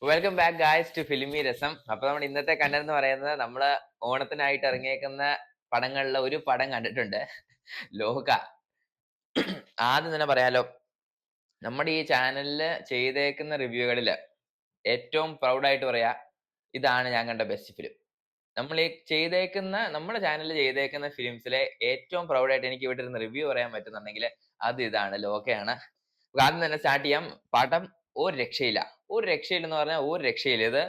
Welcome back guys to filmy Rasam. അപ്പൊ നമ്മൾ ഇന്നത്തെ കണ്ടന്റ് എന്ന് പറയുന്നത് നമ്മള് ഓണത്തിനായിട്ട് ഇറങ്ങിയേക്കുന്ന പടങ്ങളിലെ ഒരു പടം കണ്ടിട്ടുണ്ട്. ലോക. ആദ്യം തന്നെ പറയാലോ, നമ്മുടെ ഈ ചാനലില് ചെയ്തേക്കുന്ന റിവ്യൂകളില് ഏറ്റവും പ്രൗഡായിട്ട് പറയാ, ഇതാണ് ഞാൻ കണ്ട ബെസ്റ്റ് ഫിലിം. നമ്മൾ ഈ നമ്മുടെ ചാനലിൽ ചെയ്തേക്കുന്ന ഫിലിംസിലെ ഏറ്റവും പ്രൗഡായിട്ട് എനിക്ക് ഇവിടെ ഇരുന്ന് റിവ്യൂ പറയാൻ പറ്റുന്നുണ്ടെങ്കിൽ അത് ഇതാണ്, ലോകയാണ്. ആദ്യം തന്നെ സ്റ്റാർട്ട് ചെയ്യാം. പടം ഒരു രക്ഷയില്ല. ഒരു രക്ഷയില്ലെന്ന് പറഞ്ഞാൽ ഒരു രക്ഷയില്ല. ഇത്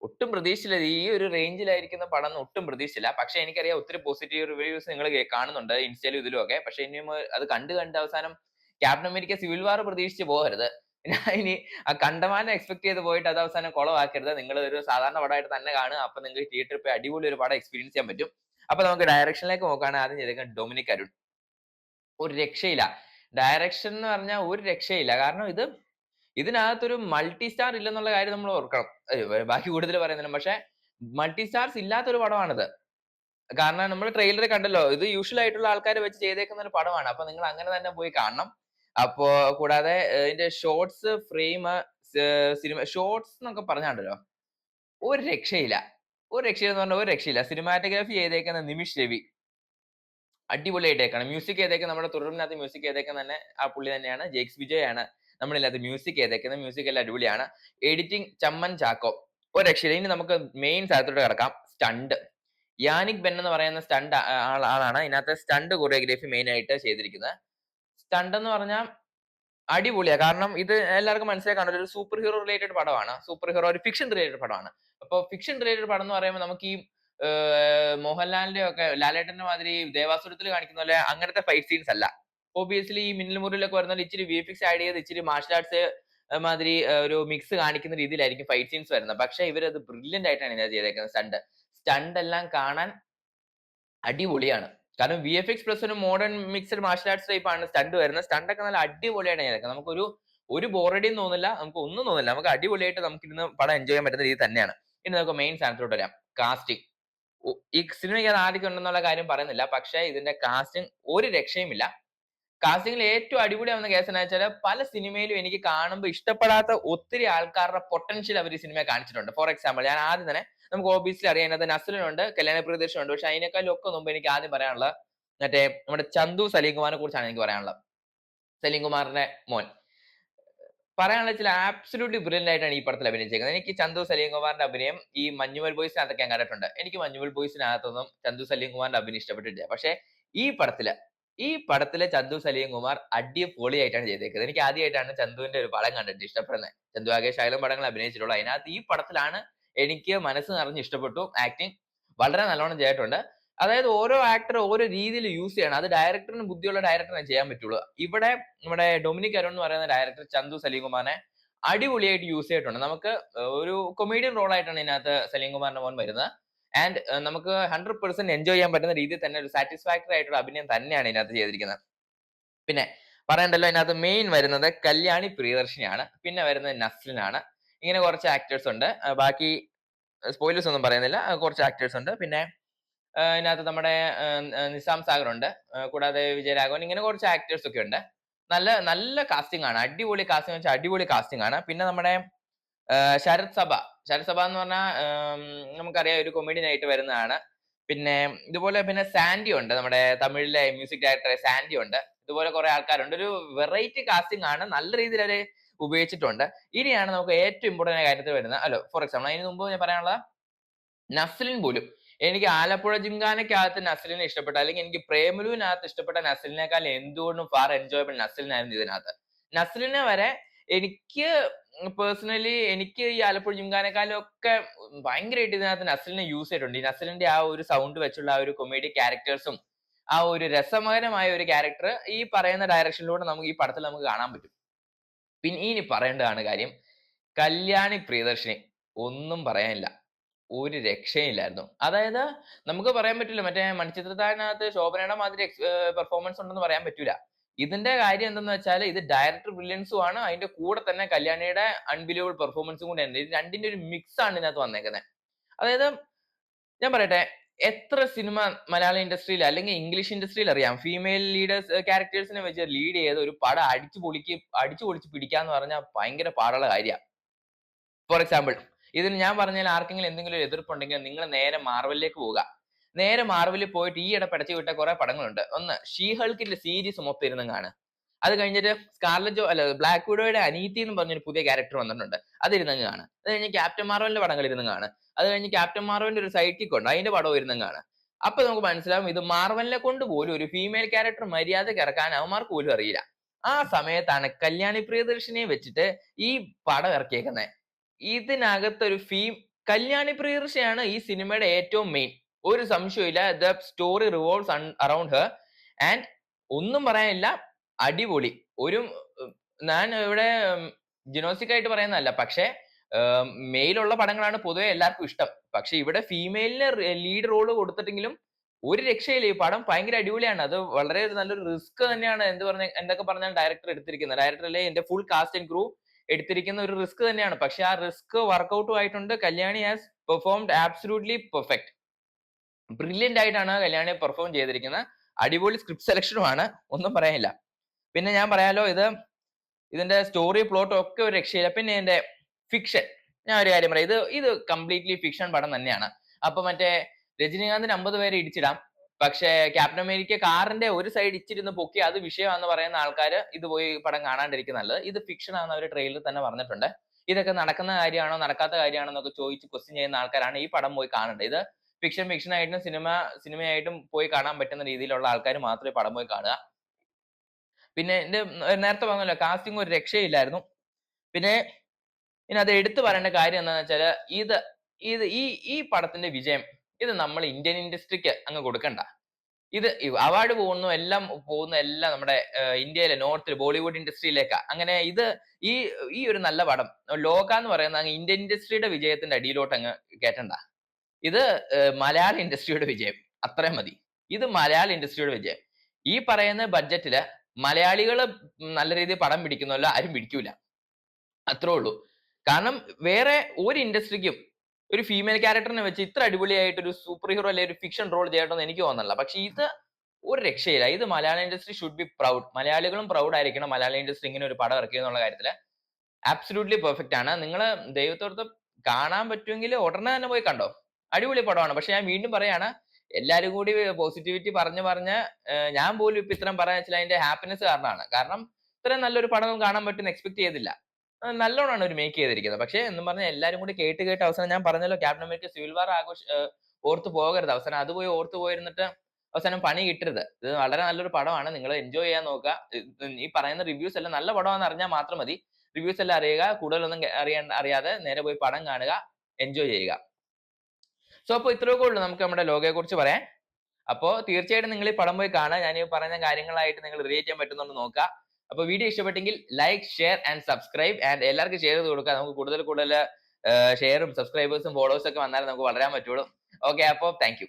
ഒട്ടും പ്രതീക്ഷിച്ചില്ല. ഈ ഒരു റേഞ്ചിലായിരിക്കുന്ന പടം എന്ന് ഒട്ടും പ്രതീക്ഷിച്ചില്ല. പക്ഷെ എനിക്കറിയാം ഒത്തിരി പോസിറ്റീവ് റിവ്യൂസ് നിങ്ങൾ കാണുന്നുണ്ട് ഇൻസ്റ്റയിലും ഇതിലും ഒക്കെ. പക്ഷെ ഇനിയും അത് കണ്ട് അവസാനം ക്യാപ്റ്റൻ അമേരിക്ക സിവിൽ വാർ പ്രതീക്ഷിച്ച് പോകരുത്. ഇനി ആ കണ്ടമാനം എക്സ്പെക്ട് ചെയ്ത് പോയിട്ട് അത് അവസാനം കുളമാക്കരുത്. നിങ്ങൾ ഒരു സാധാരണ പടമായിട്ട് തന്നെ കാണുക. അപ്പൊ നിങ്ങൾക്ക് തിയേറ്ററിൽ പോയി അടിപൊളി ഒരു പടം എക്സ്പീരിയൻസ് ചെയ്യാൻ പറ്റും. അപ്പൊ നമുക്ക് ഡയറക്ഷനിലേക്ക് നോക്കുകയാണെങ്കിൽ ആദ്യം ചെയ്തേക്കാൻ ഡൊമിനിക് അരുൺ. ഒരു രക്ഷയില്ല. ഡയറക്ഷൻ എന്ന് പറഞ്ഞാൽ ഒരു രക്ഷയില്ല. കാരണം ഇതിനകത്തൊരു മൾട്ടി സ്റ്റാർ ഇല്ലെന്നുള്ള കാര്യം നമ്മൾ ഓർക്കണം. ബാക്കി കൂടുതൽ പറയുന്നില്ല. പക്ഷെ മൾട്ടി സ്റ്റാർസ് ഇല്ലാത്തൊരു പടമാണിത്. കാരണം നമ്മൾ ട്രെയിലർ കണ്ടല്ലോ, ഇത് യൂഷ്വൽ ആയിട്ടുള്ള ആൾക്കാരെ വെച്ച് ചെയ്തേക്കുന്ന ഒരു പടമാണ്. അപ്പൊ നിങ്ങൾ അങ്ങനെ തന്നെ പോയി കാണണം. അപ്പോ കൂടാതെ ഇതിന്റെ ഷോർട്സ്, ഫ്രെയിം, സിനിമ ഷോർട്സ് എന്നൊക്കെ പറഞ്ഞാണ്ടല്ലോ, ഒരു രക്ഷയില്ല. ഒരു രക്ഷയെന്ന് പറഞ്ഞാൽ ഒരു രക്ഷയില്ല. സിനിമാറ്റോഗ്രാഫി ചെയ്തേക്കുന്ന നിമിഷ് രവി അടിപൊളിയായിട്ടേക്കാണ്. മ്യൂസിക് ചെയ്തേക്കുന്നത് നമ്മുടെ തുടർന്നകത്ത് മ്യൂസിക് ചെയ്തേക്കുന്നത് തന്നെ ആ പുള്ളി തന്നെയാണ്. ജെയ്ക്സ് വിജയ് ആണ് നമ്മളിതിനകത്ത് മ്യൂസിക് ചെയ്തേക്കുന്നത്. മ്യൂസിക് എല്ലാം അടിപൊളിയാണ്. എഡിറ്റിംഗ് ചമ്മൻ ചാക്കോ, ഒരു രക്ഷയില്ല. ഇനി നമുക്ക് മെയിൻ സ്ഥലത്തോട്ട് കിടക്കാം. സ്റ്റണ്ട്. യാനിക് ബെൻ എന്ന് പറയുന്ന സ്റ്റണ്ട് ആളാണ് ഇതിനകത്ത് സ്റ്റണ്ട് കൊറിയോഗ്രാഫി മെയിൻ ആയിട്ട് ചെയ്തിരിക്കുന്നത്. സ്റ്റണ്ട് എന്ന് പറഞ്ഞാൽ അടിപൊളിയാ. കാരണം ഇത് എല്ലാവർക്കും മനസ്സിലാക്കാണ്, ഒരു സൂപ്പർ ഹീറോ റിലേറ്റഡ് പടമാണ്. സൂപ്പർ ഹീറോ ഒരു ഫിക്ഷൻ റിലേറ്റഡ് പടമാണ്. അപ്പൊ ഫിക്ഷൻ റിലേറ്റഡ് പടം എന്ന് പറയുമ്പോൾ നമുക്ക് ഈ മോഹൻലാലിന്റെ ഒക്കെ ലാലേട്ടന്റെ മാതിരി ദേവാസുരത്തിൽ കാണിക്കുന്ന പോലെ അങ്ങനത്തെ ഫൈറ്റ് സീൻസ് അല്ല. ഒബിയസ്ലി ഈ മിന്നൽ മുറിയിലൊക്കെ വരുന്ന ഇച്ചിരി വിഎഫ്എക്സ് ആഡ് ചെയ്ത് ഇച്ചിരി മാർഷൽ ആർട്സ് മാതിരി ഒരു മിക്സ് കാണിക്കുന്ന രീതിയിലായിരിക്കും ഫൈറ്റ് സീൻസ് വരുന്നത്. പക്ഷെ ഇവരത് ബ്രില്യന്റ് ആയിട്ടാണ് ഇതിനകത്ത് ചെയ്തേക്കുന്നത്. സ്റ്റണ്ട് എല്ലാം കാണാൻ അടിപൊളിയാണ്. കാരണം വിഎഫ്എക്സ് പ്ലസ് ഒരു modern mixed martial arts type ആണ് സ്റ്റണ്ട് വരുന്നത്. സ്റ്റണ്ട് ഒക്കെ നല്ല അടിപൊളിയായിട്ട് ചെയ്തേക്കുന്നത്. ഒരു ബോറടിയും തോന്നില്ല, നമുക്ക് ഒന്നും തോന്നില്ല. നമുക്ക് അടിപൊളിയായിട്ട് നമുക്ക് ഇരുന്ന് പടം എൻജോയ് ചെയ്യാൻ പറ്റുന്ന രീതി തന്നെയാണ്. ഇനി നമുക്ക് മെയിൻ സാധനത്തോട്ട് വരാം. കാസ്റ്റിംഗ്. ഈ സിനിമയ്ക്ക് അത് ആദ്യം ഉണ്ടെന്നുള്ള കാര്യം പറയുന്നില്ല. പക്ഷെ ഇതിന്റെ കാസ്റ്റിംഗ് ഒരു രക്ഷയുമില്ല. കാസ്റ്റിംഗിൽ ഏറ്റവും അടിപൊളിയാവുന്ന കേസ് എന്ന് വെച്ചാൽ, പല സിനിമയിലും എനിക്ക് കാണുമ്പോൾ ഇഷ്ടപ്പെടാത്ത ഒത്തിരി ആൾക്കാരുടെ പൊട്ടൻഷ്യൽ അവർ ഈ സിനിമയെ കാണിച്ചിട്ടുണ്ട്. ഫോർ എക്സാമ്പിൾ, ഞാൻ ആദ്യം തന്നെ നമുക്ക് ഓബിയസ്ലി അറിയാവുന്നത് നസ്ലിനുണ്ട്, കല്യാണ പ്രിയദർശനുണ്ട്. പക്ഷെ അതിനേക്കാളും ഒക്കെ മുമ്പ് എനിക്ക് ആദ്യം പറയാനുള്ളത് മറ്റേ നമ്മുടെ ചന്തു സലീം കുമാറിനെ കുറിച്ചാണ് എനിക്ക് പറയാനുള്ളത്. സലീം കുമാറിന്റെ മോൻ. പറയാനുള്ള ചില ആബ്സല്യൂട്ട്ലി ബ്രില്യന്റ് ആയിട്ടാണ് ഈ പടത്തിൽ അഭിനയിച്ചേക്കുന്നത്. എനിക്ക് ചന്തു സലീം കുമാറിന്റെ അഭിനയം ഈ മഞ്ഞുമൽ ബോയ്സിനകത്തൊക്കെ ഞാൻ കണ്ടിട്ടുണ്ട്. എനിക്ക് മഞ്ഞുമൽ ബോയ്സിനകത്തൊന്നും ചന്തു സലീം കുമാറിന്റെ അഭിനയം ഇഷ്ടപ്പെട്ടിട്ടില്ല. പക്ഷെ ഈ പടത്തിലെ ചന്തു സലീം കുമാർ അടിപൊളിയായിട്ടാണ് ചെയ്തേക്കുന്നത്. എനിക്ക് ആദ്യമായിട്ടാണ് ചന്തുവിന്റെ ഒരു പടം കണ്ടിട്ട് ഇഷ്ടപ്പെടുന്നത്. ചന്തു ആകെ ശകലം പടങ്ങൾ അഭിനയിച്ചിട്ടുള്ളൂ. അതിനകത്ത് ഈ പടത്തിലാണ് എനിക്ക് മനസ്സ് നിറഞ്ഞ് ഇഷ്ടപ്പെട്ടു. ആക്ടിങ് വളരെ നല്ലോണം ചെയ്തിട്ടുണ്ട്. അതായത് ഓരോ ആക്ടർ ഓരോ രീതിയിൽ യൂസ് ചെയ്യണം. അത് ഡയറക്ടറിന് ബുദ്ധിയുള്ള ഡയറക്ടറിനെ ചെയ്യാൻ പറ്റുള്ളൂ. ഇവിടെ നമ്മുടെ ഡൊമിനിക് അരുൺ എന്ന് പറയുന്ന ഡയറക്ടർ ചന്തു സലീം കുമാറിനെ അടിപൊളിയായിട്ട് യൂസ് ചെയ്തിട്ടുണ്ട്. നമുക്ക് ഒരു കൊമേഡിയൻ റോൾ ആയിട്ടാണ് ഇതിനകത്ത് സലീം കുമാറിന്റെ മോൻ വരുന്നത്. ആൻഡ് നമുക്ക് 100% എൻജോയ് ചെയ്യാൻ പറ്റുന്ന രീതിയിൽ തന്നെ ഒരു സാറ്റിസ്ഫാക്ടറി ആയിട്ടുള്ള അഭിനയം തന്നെയാണ് ഇതിനകത്ത് ചെയ്തിരിക്കുന്നത്. പിന്നെ പറയണ്ടല്ലോ, ഇതിനകത്ത് മെയിൻ വരുന്നത് കല്യാണി പ്രിയദർശിനിയാണ്. പിന്നെ വരുന്നത് നസ്ലിനാണ്. ഇങ്ങനെ കുറച്ച് ആക്ടേഴ്സ് ഉണ്ട്. ബാക്കി സ്പോയിലേഴ്സ് ഒന്നും പറയുന്നില്ല. കുറച്ച് ആക്ടേഴ്സ് ഉണ്ട്. പിന്നെ ഇതിനകത്ത് നമ്മുടെ നിസാം സാഗർ ഉണ്ട്. കൂടാതെ വിജയരാഘവൻ, ഇങ്ങനെ കുറച്ച് ആക്ടേഴ്സ് ഒക്കെ ഉണ്ട്. നല്ല നല്ല കാസ്റ്റിംഗ് ആണ്. അടിപൊളി കാസ്റ്റിംഗ് വെച്ചാൽ അടിപൊളി കാസ്റ്റിംഗ് ആണ്. പിന്നെ നമ്മുടെ ശരത് സഭ എന്ന് പറഞ്ഞാൽ നമുക്കറിയാം ഒരു കൊമേഡിയൻ ആയിട്ട് വരുന്നതാണ്. പിന്നെ ഇതുപോലെ പിന്നെ സാൻഡി ഉണ്ട്, നമ്മുടെ തമിഴിലെ മ്യൂസിക് ഡയറക്ടർ സാൻഡി ഉണ്ട്. ഇതുപോലെ കുറെ ആൾക്കാരുണ്ട്. ഒരു വെറൈറ്റി കാസ്റ്റിംഗ് ആണ്. നല്ല രീതിയിൽ അവര് ഉപയോഗിച്ചിട്ടുണ്ട്. ഇനിയാണ് നമുക്ക് ഏറ്റവും ഇമ്പോർട്ടന്റ് കാര്യത്തിൽ വരുന്നത്. അല്ലോ, ഫോർ എക്സാമ്പിൾ അതിന് മുമ്പ് ഞാൻ പറയാനുള്ള നസ്ലിൻ പോലും, എനിക്ക് ആലപ്പുഴ ജിംഖാനക്കകത്ത് നസ്ലിനെ ഇഷ്ടപ്പെട്ട, അല്ലെങ്കിൽ എനിക്ക് പ്രേമലുവിനകത്ത് ഇഷ്ടപ്പെട്ട നസ്ലിനേക്കാൾ എന്തുകൊണ്ടും ഫാർ എൻജോയബിൾ നസ്ലിനായിരുന്നു ഇതിനകത്ത്. നസ്ലിനെ വരെ എനിക്ക് പേഴ്സണലി എനിക്ക് ഈ ആലപ്പുഴ ജിംഖാനക്കാലും ഒക്കെ ഭയങ്കരമായിട്ട് ഇതിനകത്ത് നസ്ലിനെ യൂസ് ചെയ്തിട്ടുണ്ട്. ഈ നസ്ലിന്റെ ആ ഒരു സൗണ്ട് വെച്ചുള്ള ആ ഒരു കൊമേഡി ക്യാരക്ടേഴ്സും ആ ഒരു രസകരമായ ഒരു ക്യാരക്ടർ ഈ പറയുന്ന ഡയറക്ഷനിലൂടെ നമുക്ക് ഈ പടത്തിൽ നമുക്ക് കാണാൻ പറ്റും. പിന്നെ ഇനി പറയേണ്ടതാണ് കാര്യം, കല്യാണി പ്രിയദർശിനി ഒന്നും പറയാനില്ല. ഒരു രക്ഷയില്ലായിരുന്നു. അതായത് നമുക്ക് പറയാൻ പറ്റില്ല മറ്റേ മണിച്ചിത്രത്താഴിനകത്ത് ശോഭനയുടെ മാതിരി പെർഫോമൻസ് ഉണ്ടെന്ന് പറയാൻ പറ്റൂല. ഇതിന്റെ കാര്യം എന്തെന്ന് വെച്ചാൽ, ഇത് ഡയറക്ടർ ബ്രില്യൻസും ആണ്, അതിന്റെ കൂടെ തന്നെ കല്യാണിയുടെ അൺബിലീവബിൾ പെർഫോമൻസും കൂടെ ഉണ്ട്. ഇത് രണ്ടിന്റെ ഒരു മിക്സ് ആണ് ഇതിനകത്ത് വന്നേക്കുന്നത്. അതായത് ഞാൻ പറയട്ടെ, എത്ര സിനിമ മലയാള ഇൻഡസ്ട്രിയിൽ അല്ലെങ്കിൽ ഇംഗ്ലീഷ് ഇൻഡസ്ട്രിയിൽ അറിയാം, ഫീമെയിൽ ലീഡേഴ്സ് ക്യാരക്ടേഴ്സിനെ വെച്ച് ലീഡ് ചെയ്ത് ഒരു പടം അടിച്ചു പൊളിച്ച് പിടിക്കാന്ന് പറഞ്ഞാൽ ഭയങ്കര പാടുള്ള കാര്യമാണ്. ഫോർ എക്സാമ്പിൾ ഇതിന് ഞാൻ പറഞ്ഞാൽ ആർക്കെങ്കിലും എന്തെങ്കിലും ഒരു എതിർപ്പുണ്ടെങ്കിൽ നിങ്ങൾ നേരെ മാർവലിലേക്ക് പോവുക. നേരെ മാർവലിൽ പോയിട്ട് ഈയിടെ പടച്ചു വിട്ട കുറെ പടങ്ങളുണ്ട്. ഒന്ന് ഷീ ഹൾക്കിന്റെ സീരീസ് മൊത്തം ഇരുന്ന് കാണുക. അത് കഴിഞ്ഞിട്ട് ബ്ലാക്ക് വിഡോയുടെ അനീതി എന്ന് പറഞ്ഞൊരു പുതിയ ക്യാരക്ടർ വന്നിട്ടുണ്ട്, അത് ഇരുന്നങ്ങ് കാണുക. അത് കഴിഞ്ഞ് ക്യാപ്റ്റൻ മാർവലിന്റെ പടങ്ങൾ ഇരുന്ന് കാണുക. അത് കഴിഞ്ഞ് ക്യാപ്റ്റൻ മാർവലിന്റെ ഒരു സൈഡ് കിക്ക് ഉണ്ട്, അതിന്റെ പടവും ഇരുന്നങ്ങ് കാണുക. അപ്പൊ നമുക്ക് മനസ്സിലാവും ഇത് മാർവലിനെ കൊണ്ട് പോലും ഒരു ഫീമെയിൽ ക്യാരക്ടർ മര്യാദക്ക് ഇറക്കാൻ അവന്മാർക്ക് പോലും അറിയില്ല. ആ സമയത്താണ് കല്യാണി പ്രിയദർശിനിയെ വെച്ചിട്ട് ഈ പടം ഇറക്കിയേക്കുന്നത്. ഇതിനകത്തൊരു കല്യാണി പ്രിയദർശിനിയാണ് ഈ സിനിമയുടെ ഏറ്റവും മെയിൻ, ഒരു സംശയമില്ല. The story revolves around her and ഒന്നും പറയാനില്ല, അടിപൊളി. ഒരു ഞാൻ ഇവിടെ ജിനോസിക് ആയിട്ട് പറയുന്നതല്ല, പക്ഷെ മെയിലുള്ള പടങ്ങളാണ് പൊതുവെ എല്ലാവർക്കും ഇഷ്ടം. പക്ഷെ ഇവിടെ ഫീമെയിലിന് ലീഡ് റോള് കൊടുത്തിട്ടെങ്കിലും ഒരു രക്ഷയില്ല. ഈ പടം ഭയങ്കര അടിപൊളിയാണ്. അത് വളരെ നല്ലൊരു റിസ്ക് തന്നെയാണ്. എന്തൊക്കെ പറഞ്ഞാൽ ഡയറക്ടർ എടുത്തിരിക്കുന്നത്, ഡയറക്ടർ അല്ലെ എന്റെ ഫുൾ കാസ്റ്റ് ആൻഡ് ക്രൂ എടുത്തിരിക്കുന്ന ഒരു റിസ്ക് തന്നെയാണ്. പക്ഷെ ആ റിസ്ക് വർക്ക്ഔട്ടും ആയിട്ടുണ്ട്. Kalyani has performed absolutely perfect. Brilliant ആയിട്ടാണ് കല്യാണി പെർഫോം ചെയ്തിരിക്കുന്നത്. അടിപൊളി സ്ക്രിപ്റ്റ് സെലക്ഷനുമാണ്, ഒന്നും പറയാനില്ല. പിന്നെ ഞാൻ പറയാലോ, ഇതിന്റെ സ്റ്റോറി പ്ലോട്ടും ഒക്കെ ഒരു രക്ഷയില്ല. പിന്നെ ഇതിന്റെ ഫിക്ഷൻ, ഞാൻ ഒരു കാര്യം പറയാം, ഇത് കംപ്ലീറ്റ്ലി ഫിക്ഷൻ പടം തന്നെയാണ്. അപ്പൊ മറ്റേ രജനീകാന്തിന് 50 പേരെ ഇടിച്ചിടാം, പക്ഷെ ക്യാപ്റ്റൻ അമേരിക്ക കാറിന്റെ ഒരു സൈഡ് ഇച്ചിരുന്ന് പൊക്കി അത് വിഷയമാണെന്ന് പറയുന്ന ആൾക്കാർ ഇത് പോയി പടം കാണാണ്ടിരിക്കും നല്ലത്. ഇത് ഫിക്ഷൻ ആണെന്ന് അവർ ട്രെയിലറിൽ തന്നെ പറഞ്ഞിട്ടുണ്ട്. ഇതൊക്കെ നടക്കുന്ന കാര്യമാണോ നടക്കാത്ത കാര്യമാണോ എന്നൊക്കെ ചോദിച്ച് ക്വസ്റ്റ്യൻ ചെയ്യുന്ന ആൾക്കാരാണ് ഈ പടം പോയി കാണേണ്ടത്. ഇത് ഫിക്ഷൻ ആയിട്ടും സിനിമയായിട്ടും പോയി കാണാൻ പറ്റുന്ന രീതിയിലുള്ള ആൾക്കാർ മാത്രമേ പടം പോയി കാണുക. പിന്നെ നേരത്തെ പറഞ്ഞല്ലോ, കാസ്റ്റിംഗ് ഒരു രക്ഷയില്ലായിരുന്നു. പിന്നെ അത് എടുത്തു പറയേണ്ട കാര്യം എന്താണെന്ന് വെച്ചാൽ ഈ പടത്തിന്റെ വിജയം ഇത് നമ്മൾ ഇന്ത്യൻ ഇൻഡസ്ട്രിക്ക് അങ്ങ് കൊടുക്കണ്ട. ഇത് അവാർഡ് എല്ലാം നമ്മുടെ ഇന്ത്യയിലെ നോർത്തിൽ ബോളിവുഡ് ഇൻഡസ്ട്രിയിലേക്കാ. അങ്ങനെ ഈ ഒരു നല്ല പടം ലോക എന്ന് പറയുന്ന അങ്ങ് ഇന്ത്യൻ ഇൻഡസ്ട്രിയുടെ വിജയത്തിന്റെ അടിയിലോട്ട് അങ്ങ് കേട്ടണ്ട. ഇത് മലയാള ഇൻഡസ്ട്രിയുടെ വിജയം, അത്രയും മതി. ഇത് മലയാള ഇൻഡസ്ട്രിയുടെ വിജയം. ഈ പറയുന്ന ബഡ്ജറ്റില് മലയാളികൾ നല്ല രീതിയിൽ പടം പിടിക്കുന്നല്ലോ, ആരും പിടിക്കൂല, അത്രേ ഉള്ളൂ. കാരണം വേറെ ഒരു ഇൻഡസ്ട്രിക്കും ഒരു ഫീമെയിൽ ക്യാരക്ടറിനെ വെച്ച് ഇത്ര അടിപൊളിയായിട്ട് ഒരു സൂപ്പർ ഹീറോ അല്ലെങ്കിൽ ഒരു ഫിക്ഷൻ റോൾ ചെയ്യണമെന്ന് എനിക്ക് തോന്നുന്നില്ല. പക്ഷെ ഇത് ഒരു രക്ഷയില്ല. ഇത് മലയാള ഇൻഡസ്ട്രി ഷുഡ് ബി പ്രൗഡ്. മലയാളികളും പ്രൗഡ് ആയിരിക്കണം മലയാള ഇൻഡസ്ട്രി ഇങ്ങനെ ഒരു പടം ഇറക്കിയെന്നുള്ള കാര്യത്തില്. ആബ്സല്യൂട്ട്ലി പെർഫെക്റ്റ് ആണ്. നിങ്ങൾ ദൈവത്തോടത്ത് കാണാൻ പറ്റുമെങ്കിൽ ഉടനെ തന്നെ പോയി കണ്ടോ, അടിപൊളി പടമാണ്. പക്ഷെ ഞാൻ വീണ്ടും പറയാണ്, എല്ലാരും കൂടി പോസിറ്റിവിറ്റി പറഞ്ഞ് ഞാൻ പോലും ഇപ്പൊ ഇത്രയും പറയാൻ വെച്ചാൽ അതിന്റെ ഹാപ്പിനെസ് കാരണമാണ്. കാരണം ഇത്രയും നല്ലൊരു പടം കാണാൻ പറ്റുമെന്ന് എക്സ്പെക്ട് ചെയ്തില്ല. നല്ലോണമാണ് ഒരു മേക്ക് ചെയ്തിരിക്കുന്നത്. പക്ഷെ എന്നും പറഞ്ഞാൽ എല്ലാരും കൂടി കേട്ട് അവസാനം ഞാൻ പറഞ്ഞല്ലോ, ക്യാപ്റ്റൻ അമേരിക്ക സിവിൽ വാർ ഓർത്തു പോകരുത്. അവസാനം അത് പോയി ഓർത്തു പോയിരുന്നിട്ട് അവസാനം പണി കിട്ടരുത്. ഇത് വളരെ നല്ലൊരു പടമാണ്, നിങ്ങൾ എൻജോയ് ചെയ്യാൻ നോക്കുക. ഈ പറയുന്ന റിവ്യൂസ് എല്ലാം നല്ല പടമാണെന്ന് അറിഞ്ഞാൽ മാത്രം മതി. റിവ്യൂസ് എല്ലാം അറിയുക, കൂടുതലൊന്നും അറിയാതെ നേരെ പോയി പടം കാണുക, എൻജോയ് ചെയ്യുക. സോ അപ്പോൾ ഇത്രയൊക്കെ ഉള്ളൂ നമുക്ക് നമ്മുടെ ലോകയെ കുറിച്ച് പറയാൻ. അപ്പോൾ തീർച്ചയായിട്ടും നിങ്ങൾ ഈ പടം പോയി കാണുക. ഞാൻ ഈ പറഞ്ഞ കാര്യങ്ങളായിട്ട് നിങ്ങൾ റിലേറ്റ് ചെയ്യാൻ പറ്റുന്നുണ്ട് നോക്കുക. അപ്പോൾ വീഡിയോ ഇഷ്ടപ്പെട്ടെങ്കിൽ like, share and subscribe. And എല്ലാവർക്കും ഷെയർ ചെയ്ത് കൊടുക്കുക. നമുക്ക് കൂടുതൽ ഷെയറും സബ്സ്ക്രൈബേഴ്സും ഫോളോവേഴ്സും ഒക്കെ വന്നാലേ നമുക്ക് വളരാൻ പറ്റുള്ളൂ. ഓക്കെ, അപ്പോൾ താങ്ക് യു.